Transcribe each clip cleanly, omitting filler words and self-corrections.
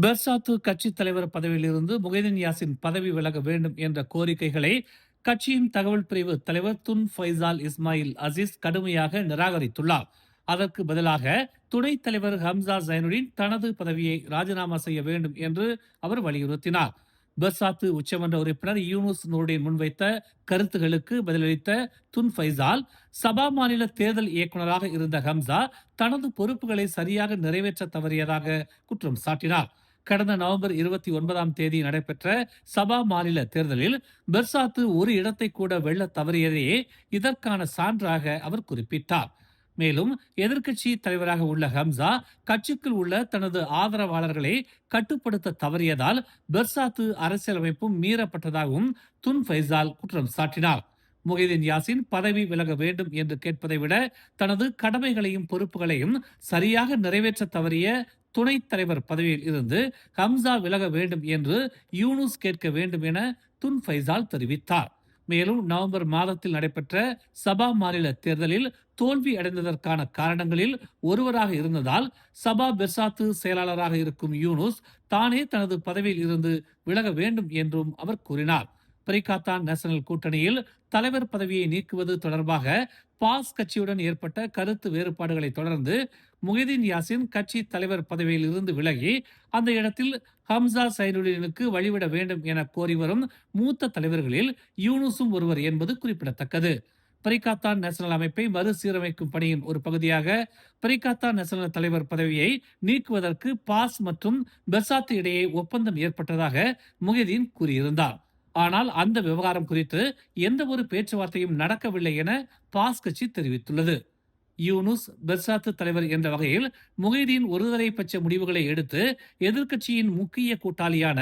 Bersatu கட்சித் தலைவர் பதவியிலிருந்து முகைதீன் யாசின் பதவி விலக வேண்டும் என்ற கோரிக்கைகளை கட்சியின் தகவல் பிரிவு தலைவர் துன் ஃபைசால் இஸ்மாயில் அசீஸ் கடுமையாக நிராகரித்துள்ளார். அதற்கு பதிலாக துணைத் தலைவர் ஹம்சா ஜைனுடின் தனது பதவியை ராஜினாமா செய்ய வேண்டும் என்று அவர் வலியுறுத்தினார். பெர்சாத்து உச்சமன்ற உறுப்பினர் யூனுஸ் நூருடின் முன்வைத்த கருத்துகளுக்கு பதிலளித்த துன் ஃபைசால், சபா மாநில தேர்தல் இயக்குநராக இருந்த ஹம்சா தனது பொறுப்புகளை சரியாக நிறைவேற்ற தவறியதாக குற்றம் சாட்டினார். கடந்த நவம்பர் 29ஆம் தேதி நடைபெற்ற சபா மாநில தேர்தலில் பெர்சாத்து ஒரு இடத்தை கூட வெல்ல தவறியதையே இதற்கான சான்றாக அவர் குறிப்பிட்டார். மேலும் எதிர்க்கட்சி தலைவராக உள்ள ஹம்சா கட்சிக்குள் உள்ள தனது ஆதரவாளர்களை கட்டுப்படுத்த தவறியதால் பெர்சாத்து அரசியலமைப்பும் மீறப்பட்டதாகவும் துன் ஃபைசால் குற்றம் சாட்டினார். முகைதீன் யாசின் பதவி விலக வேண்டும் என்று கேட்பதை விட தனது கடமைகளையும் பொறுப்புகளையும் சரியாக நிறைவேற்ற தவறிய துணைத் தலைவர் பதவியில் இருந்து ஹம்சா விலக வேண்டும் என்று யூனுஸ் கேட்க வேண்டும் என துன் ஃபைசால் தெரிவித்தார். மேலும் நவம்பர் மாதத்தில் நடைபெற்ற சபா மாநில தேர்தலில் தோல்வி அடைந்ததற்கான காரணங்களில் ஒருவராக இருந்ததால் சபா பெர்சாத்து செயலாளராக இருக்கும் யூனுஸ் தானே தனது பதவியில் இருந்து விலக வேண்டும் என்றும் அவர் கூறினார். பரிகாத்தான் நேஷனல் கூட்டணியில் தலைவர் பதவியை நீக்குவது தொடர்பாக பாஸ் கட்சியுடன் ஏற்பட்ட கருத்து வேறுபாடுகளை தொடர்ந்து முகைதீன் யாசின் கட்சி தலைவர் பதவியில் இருந்து விலகி அந்த இடத்தில் ஹம்சா சைனுடினுக்கு வழிவிட வேண்டும் என கோரி வரும் மூத்த தலைவர்களில் யூனுஸும் ஒருவர் என்பது குறிப்பிடத்தக்கது. பரிகாத்தான் நேஷனல் அமைப்பை மறுசீரமைக்கும் பணியின் ஒரு பகுதியாக பரிகாத்தான் நேஷனல் தலைவர் பதவியை நீக்குவதற்கு பாஸ் மற்றும் பெர்சாத்து இடையே ஒப்பந்தம் ஏற்பட்டதாக முகைதீன் கூறியிருந்தார். ஆனால் அந்த விவகாரம் குறித்து எந்த ஒரு பேச்சுவார்த்தையும் நடக்கவில்லை என பாஸ் கட்சி தெரிவித்துள்ளது. யூனுஸ் பெர்சாத்து தலைவர் என்ற வகையில் முகைதீன் ஒருதலை பட்ச முடிவுகளை எடுத்து எதிர்க்கட்சியின் முக்கிய கூட்டாளியான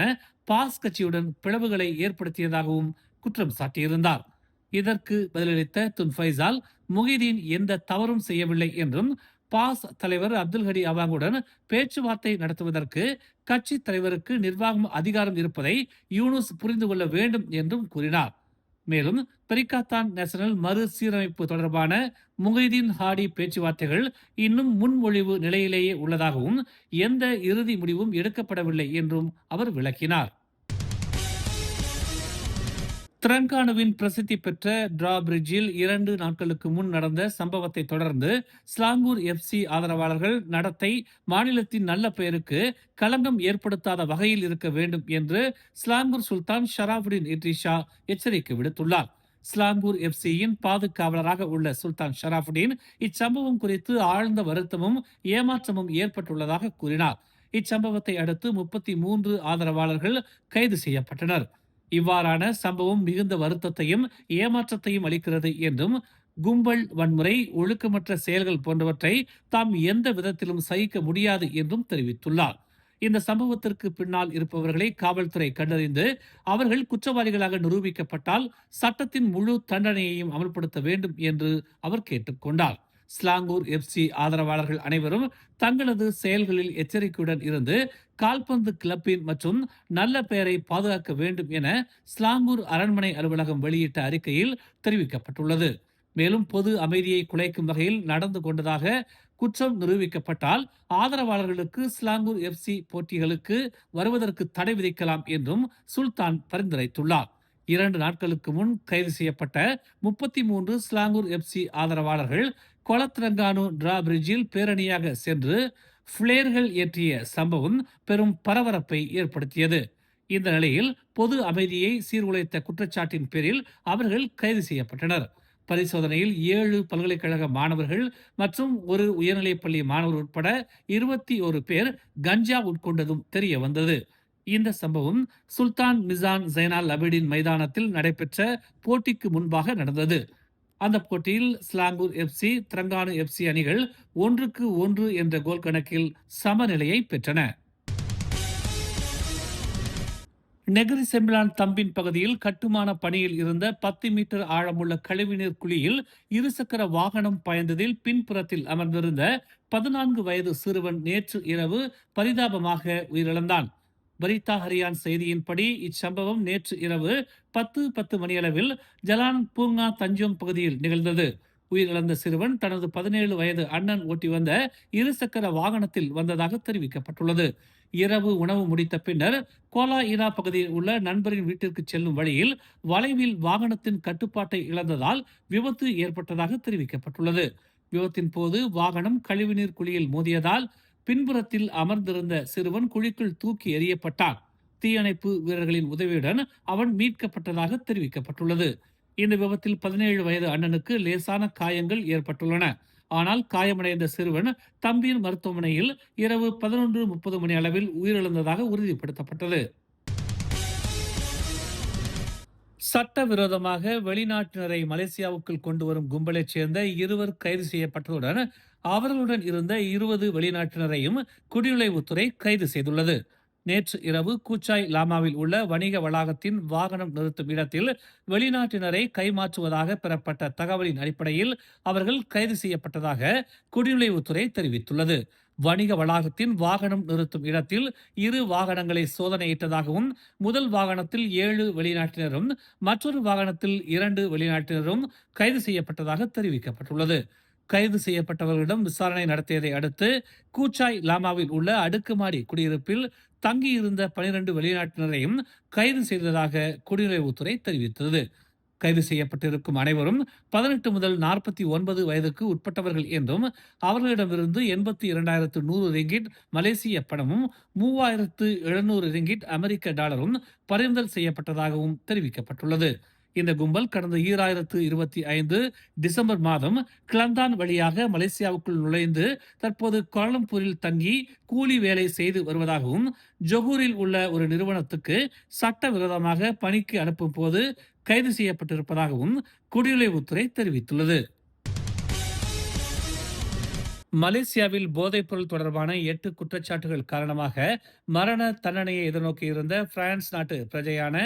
பாஸ் கட்சியுடன் பிளவுகளை ஏற்படுத்தியதாகவும் குற்றம் சாட்டியிருந்தார். இதற்கு பதிலளித்த துன் ஃபைசால், முகைதீன் எந்த தவறும் செய்யவில்லை என்றும் பாஸ் தலைவர் அப்துல் ஹடி அவாங்குடன் பேச்சுவார்த்தை நடத்துவதற்கு கட்சி தலைவருக்கு நிர்வாகம் அதிகாரம் இருப்பதை யூனுஸ் புரிந்து கொள்ள வேண்டும் என்றும் கூறினார். மேலும் பரிகாத்தான் நேஷனல் மறுசீரமைப்பு தொடர்பான முகைதீன் ஹாடி பேச்சுவார்த்தைகள் இன்னும் முன்மொழிவு நிலையிலேயே உள்ளதாகவும் எந்த இறுதி முடிவும் எடுக்கப்படவில்லை என்றும் அவர் விளக்கினார். திரங்கானுவின் பிரசித்தி பெற்ற டிரா பிரிட்ஜில் 2 நாட்களுக்கு முன் நடந்த சம்பவத்தை தொடர்ந்து ஸ்லாங்கூர் எஃப்சி ஆதரவாளர்கள் நடத்தை மாநிலத்தின் நல்ல பெயருக்கு களங்கம் ஏற்படுத்தாத வகையில் இருக்க வேண்டும் என்று ஸ்லாங்கூர் சுல்தான் ஷராஃபுடின் இட்ரிஷா எச்சரிக்கை விடுத்துள்ளார். ஸ்லாங்கூர் எஃப்சியின் பாதுகாவலராக உள்ள சுல்தான் ஷராஃபுடின் இச்சம்பவம் குறித்து ஆழ்ந்த வருத்தமும் ஏமாற்றமும் ஏற்பட்டுள்ளதாக கூறினார். இச்சம்பவத்தை அடுத்து 33 ஆதரவாளர்கள் கைது செய்யப்பட்டனர். இவ்வாறான சம்பவம் மிகுந்த வருத்தத்தையும் ஏமாற்றத்தையும் அளிக்கிறது என்றும் கும்பல் வன்முறை, ஒழுக்கமற்ற செயல்கள் போன்றவற்றை தாம் எந்த விதத்திலும் சகிக்க முடியாது என்றும் தெரிவித்துள்ளார். இந்த சம்பவத்திற்கு பின்னால் இருப்பவர்களை காவல்துறை கண்டறிந்து அவர்கள் குற்றவாளிகளாக நிரூபிக்கப்பட்டால் சட்டத்தின் முழு தண்டனையையும் அமல்படுத்த வேண்டும் என்று அவர் கேட்டுக்கொண்டார். ஸ்லாங்கூர் எஃப்சி ஆதரவாளர்கள் அனைவரும் தங்களது செயல்களில் எச்சரிக்கையுடன் இருந்து கால்பந்து கிளப்பின் மற்றும் நல்ல பெயரை பாதுகாக்க வேண்டும் என ஸ்லாங்கூர் அரண்மனை அலுவலகம் வெளியிட்ட அறிக்கையில் தெரிவிக்கப்பட்டுள்ளது. மேலும் பொது அமைதியை குலைக்கும் வகையில் நடந்து கொண்டதாக குற்றம் நிரூபிக்கப்பட்டால் ஆதரவாளர்களுக்கு ஸ்லாங்கூர் எஃப்சி போட்டிகளுக்கு வருவதற்கு தடை விதிக்கலாம் என்றும் சுல்தான் பரிந்துரைத்துள்ளார். 2 நாட்களுக்கு முன் கைது செய்யப்பட்ட 33 ஸ்லாங்கூர் எஃப்சி ஆதரவாளர்கள் கொலத்ரங்கானு டிரா பிரிட்ஜில் பேரணியாக சென்று பிளேர்கள் ஏற்றிய சம்பவம் பெரும் பரபரப்பை ஏற்படுத்தியது. இந்த நிலையில் பொது அமைதியை சீர்குலைத்த குற்றச்சாட்டின் பேரில் அவர்கள் கைது செய்யப்பட்டனர். பரிசோதனையில் 7 பல்கலைக்கழக மாணவர்கள் மற்றும் ஒரு உயர்நிலைப்பள்ளி மாணவர் உட்பட 21 பேர் கஞ்சா உட்கொண்டதும் தெரிய வந்தது. இந்த சம்பவம் சுல்தான் மிசான் ஜைனால் அபிடின் மைதானத்தில் நடைபெற்ற போட்டிக்கு முன்பாக நடந்தது. அந்த போட்டியில் ஸ்லாங்கூர் எஃப்சி, திரங்கானு எஃப்சி அணிகள் 1-1 என்ற கோல் கணக்கில் சமநிலையை பெற்றன. நெகிரி செம்பிலான் தம்பின் பகுதியில் கட்டுமான பணியில் இருந்த 10 மீட்டர் ஆழமுள்ள கழிவுநீர் குழியில் இருசக்கர வாகனம் பாய்ந்ததில் பின்புறத்தில் அமர்ந்திருந்த 14 வயது சிறுவன் நேற்று இரவு பரிதாபமாக உயிரிழந்தான். பரிதா ஹரியான் செய்தியின்படி இச்சம்பவம் நேற்று இரவு 10:10 மணியளவில் ஜலான் பூங்கா தஞ்சோங் பகுதியில் நிகழ்ந்தது. உயிரிழந்த சிறுவன் தனது 17 வயது அண்ணன் ஓட்டி வந்த இருசக்கர வாகனத்தில் வந்ததாக தெரிவிக்கப்பட்டுள்ளது. இரவு உணவு முடித்த பின்னர் கோலா ஈரா பகுதியில் உள்ள நண்பரின் வீட்டிற்கு செல்லும் வழியில் வளைவில் வாகனத்தின் கட்டுப்பாட்டை இழந்ததால் விபத்து ஏற்பட்டதாக தெரிவிக்கப்பட்டுள்ளது. விபத்தின் போது வாகனம் கழிவுநீர் குழியில் மோதியதால் பின்புறத்தில் அமர்ந்திருந்த சிறுவன் குழிக்குள் தூக்கி எறியப்பட்டான். தீயணைப்பு வீரர்களின் உதவியுடன் அவன் மீட்கப்பட்டதாக தெரிவிக்கப்பட்டுள்ளது. இந்த விபத்தில் 17 வயது அண்ணனுக்கு லேசான காயங்கள் ஏற்பட்டுள்ளன. ஆனால் காயமடைந்த சிறுவன் தம்பியின் மருத்துவமனையில் இரவு 11:30 மணி அளவில் உயிரிழந்ததாக உறுதிப்படுத்தப்பட்டது. சட்டவிரோதமாக வெளிநாட்டினரை மலேசியாவுக்குள் கொண்டு வரும் கும்பலைச் சேர்ந்த இருவர் கைது செய்யப்பட்டதுடன் அவர்களுடன் இருந்த 20 வெளிநாட்டினரையும் குடிநுழைவுத்துறை கைது செய்துள்ளது. நேற்று இரவு கூச்சாய் லாமாவில் உள்ள வணிக வளாகத்தின் வாகனம் நிறுத்தும் இடத்தில் வெளிநாட்டினரை கைமாற்றுவதாக பெறப்பட்ட தகவலின் அடிப்படையில் அவர்கள் கைது செய்யப்பட்டதாக குடிநுழைவுத்துறை தெரிவித்துள்ளது. வணிக வளாகத்தின் வாகனம் நிறுத்தும் இடத்தில் 2 வாகனங்களை சோதனையிட்டதாகவும் முதல் வாகனத்தில் 7 வெளிநாட்டினரும் மற்றொரு வாகனத்தில் 2 வெளிநாட்டினரும் கைது செய்யப்பட்டதாக தெரிவிக்கப்பட்டுள்ளது. கைது செய்யப்பட்டவர்களிடம் விசாரணை நடத்தியதை அடுத்து கூச்சாய் லாமாவில் உள்ள அடுக்குமாடி குடியிருப்பில் தங்கியிருந்த 12 வெளிநாட்டினரையும் கைது செய்ததாக குடிநுழைவுத்துறை தெரிவித்தது. கைது செய்யப்பட்டிருக்கும் அனைவரும் 18 முதல் 49 வயதுக்கு உட்பட்டவர்கள் என்றும் அவர்களிடமிருந்து 82,100 ரிங்கிட் மலேசிய பணமும் 3,700 ரிங்கிட் அமெரிக்க டாலரும் பறிமுதல் செய்யப்பட்டதாகவும் தெரிவிக்கப்பட்டுள்ளது. இந்த கும்பல் கடந்த 2025 டிசம்பர் மாதம் கிளந்தான் வழியாக மலேசியாவுக்குள் நுழைந்து தற்போது கோலம்பூரில் தங்கி கூலி வேலை செய்து வருவதாகவும் ஜொகூரில் உள்ள ஒரு நிறுவனத்துக்கு சட்டவிரோதமாக பணிக்கு அனுப்பும் போது கைது செய்யப்பட்டிருப்பதாகவும் குடிநுழைவுத்துறை தெரிவித்துள்ளது. மலேசியாவில் போதைப்பொருள் தொடர்பான 8 குற்றச்சாட்டுகள் காரணமாக மரண தண்டனையை எதிர்நோக்கியிருந்த பிரான்ஸ் நாட்டு பிரஜையான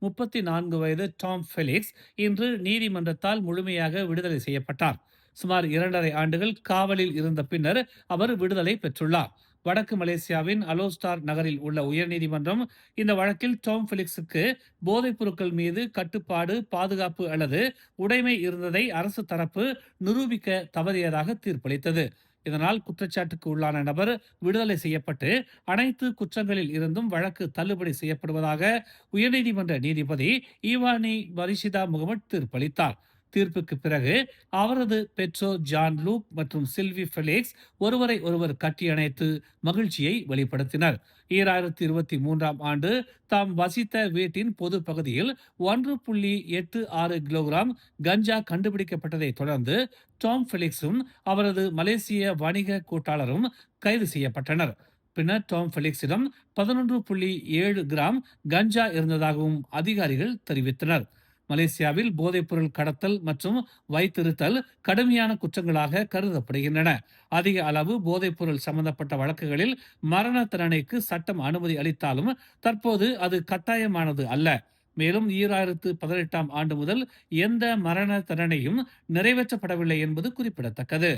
34 வயது டாம் ஃபெலிக்ஸ் இன்று நீதிமன்றத்தால் முழுமையாக விடுதலை செய்யப்பட்டார். சுமார் 2.5 ஆண்டுகள் காவலில் இருந்த பின்னர் அவர் விடுதலை பெற்றுள்ளார். வடக்கு மலேசியாவின் அலோஸ்டார் நகரில் உள்ள உயர்நீதிமன்றம் இந்த வழக்கில் டாம் ஃபெலிக்ஸுக்கு போதைப் பொருட்கள் மீது கட்டுப்பாடு, பாதுகாப்பு அல்லது உடைமை இருந்ததை அரசு தரப்பு நிரூபிக்க தவறியதாக தீர்ப்பளித்தது. இதனால் குற்றச்சாட்டுக்கு உள்ளான நபர் விடுதலை செய்யப்பட்டு அனைத்து குற்றங்களில் இருந்தும் வழக்கு தள்ளுபடி செய்யப்படுவதாக உயர்நீதிமன்ற நீதிபதி ஈவானி பரிஷிதா முகமது தீர்ப்பளித்தார். தீர்ப்புக்கு பிறகு அவரது பெற்றோர் ஜான் லூக் மற்றும் சில்வி ஃபெலிக்ஸ் ஒருவரை ஒருவர் கட்டியணைத்து மகிழ்ச்சியை வெளிப்படுத்தினர். 2023ஆம் ஆண்டு தாம் வசித்த வீட்டின் பொது பகுதியில் 1.86 கிலோகிராம் கஞ்சா கண்டுபிடிக்கப்பட்டதை தொடர்ந்து டாம் ஃபெலிக்ஸும் அவரது மலேசிய வணிக கூட்டாளரும் கைது செய்யப்பட்டனர். பின்னர் டாம் ஃபெலிக்ஸிடம் 11.7 கிராம் கஞ்சா இருந்ததாகவும் அதிகாரிகள் தெரிவித்தனர். மலேசியாவில் போதைப்பொருள் கடத்தல் மற்றும் வைத்திருத்தல் கடுமையான குற்றங்களாக கருதப்படுகின்றன. அதிக அளவு போதைப்பொருள் சம்பந்தப்பட்ட வழக்குகளில் மரண தண்டனைக்கு சட்டம் அனுமதி அளித்தாலும் தற்போது அது கட்டாயமானது அல்ல. மேலும் 2018ஆம் ஆண்டு முதல் எந்த மரண தண்டனையும் நிறைவேற்றப்படவில்லை என்பது குறிப்பிடத்தக்கது.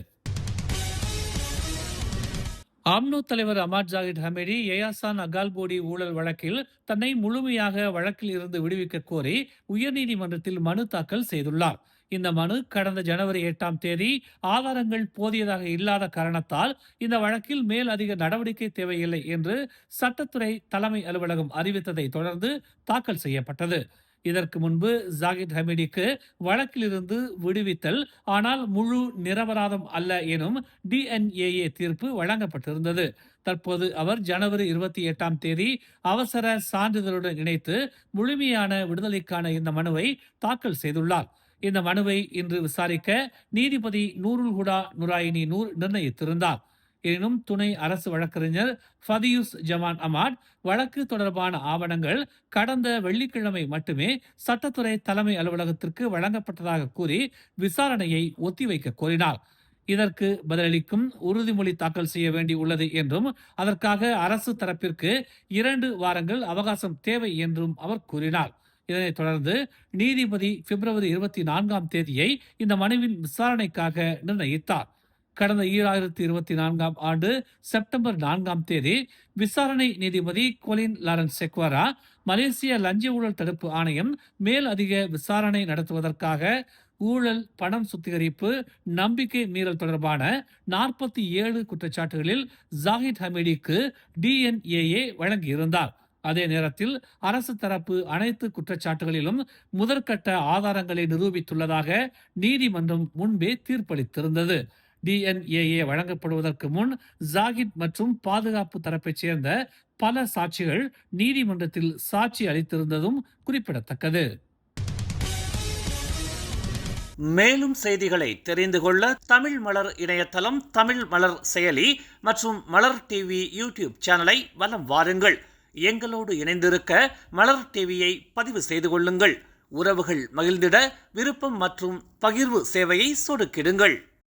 ஆம்னோ தலைவர் அமாட் ஜாகித் ஹமீடி ஏயாசான் அகால்போடி ஊழல் வழக்கில் தன்னை முழுமையாக வழக்கில் இருந்து விடுவிக்க கோரி உயர்நீதிமன்றத்தில் மனு தாக்கல் செய்துள்ளார். இந்த மனு கடந்த ஜனவரி 8ஆம் தேதி ஆதாரங்கள் போதியதாக இல்லாத காரணத்தால் இந்த வழக்கில் மேல் அதிக நடவடிக்கை தேவையில்லை என்று சட்டத்துறை தலைமை அலுவலகம் அறிவித்ததை தொடர்ந்து தாக்கல் செய்யப்பட்டது. இதற்கு முன்பு ஜாகித் ஹமீடிக்கு வழக்கிலிருந்து விடுவித்தல் ஆனால் முழு நிரபராதம் அல்ல எனும் டிஎன்ஏஏ தீர்ப்பு வழங்கப்பட்டிருந்தது. தற்போது அவர் ஜனவரி 28ஆம் தேதி அவசர சான்றிதழுடன் இணைத்து முழுமையான விடுதலைக்கான இந்த மனுவை தாக்கல் செய்துள்ளார். இந்த மனுவை இன்று விசாரிக்க நீதிபதி நூருல் ஹுடா நுராயினி நூர் நிர்ணயித்திருந்தார். எனினும் துணை அரசு வழக்கறிஞர் ஃபதியுஸ் ஜமான் அமாட் வழக்கு தொடர்பான ஆவணங்கள் கடந்த வெள்ளிக்கிழமை மட்டுமே சட்டத்துறை தலைமை அலுவலகத்திற்கு வழங்கப்பட்டதாக கூறி விசாரணையை ஒத்திவைக்க கோரினார். இதற்கு பதிலளிக்கும் உறுதிமொழி தாக்கல் செய்ய வேண்டியுள்ளது என்றும் அதற்காக அரசு தரப்பிற்கு 2 வாரங்கள் அவகாசம் தேவை என்றும் அவர் கூறினார். இதனைத் தொடர்ந்து நீதிபதி பிப்ரவரி 24ஆம் தேதியை இந்த மனுவின் விசாரணைக்காக நிர்ணயித்தார். கடந்த 2024ஆம் ஆண்டு செப்டம்பர் 4ஆம் தேதி விசாரணை நீதிபதி கொலின் லாரன்ஸ் செக்வாரா மலேசிய லஞ்ச ஊழல் தடுப்பு ஆணையம் மேல் அதிக விசாரணை நடத்துவதற்காக ஊழல், பணம் சுத்திகரிப்பு, நம்பிக்கை மீறல் தொடர்பான 47 குற்றச்சாட்டுகளில் ஜாகித் ஹமீடிக்கு டிஎன்ஏஏ வழங்கியிருந்தார். அதே நேரத்தில் அரசு தரப்பு அனைத்து குற்றச்சாட்டுகளிலும் முதற்கட்ட ஆதாரங்களை நிரூபித்துள்ளதாக நீதிமன்றம் முன்பே தீர்ப்பளித்திருந்தது. டிஎன்ஏஏ வழங்கப்படுவதற்கு முன் ஜாகித் மற்றும் பாதுகாப்பு தரப்பைச் சேர்ந்த பல சாட்சிகள் நீதிமன்றத்தில் சாட்சி அளித்திருந்ததும் குறிப்பிடத்தக்கது. மேலும் செய்திகளை தெரிந்து கொள்ள தமிழ் மலர் இணையதளம், தமிழ் மலர் செயலி மற்றும் மலர் டிவி யூடியூப் சேனலை வலம் வாருங்கள். எங்களோடு இணைந்திருக்க மலர் டிவியை பதிவு செய்து கொள்ளுங்கள். உறவுகள் மகிழ்ந்திட விருப்பம் மற்றும் பகிர்வு சேவையை சொடுக்கிடுங்கள்.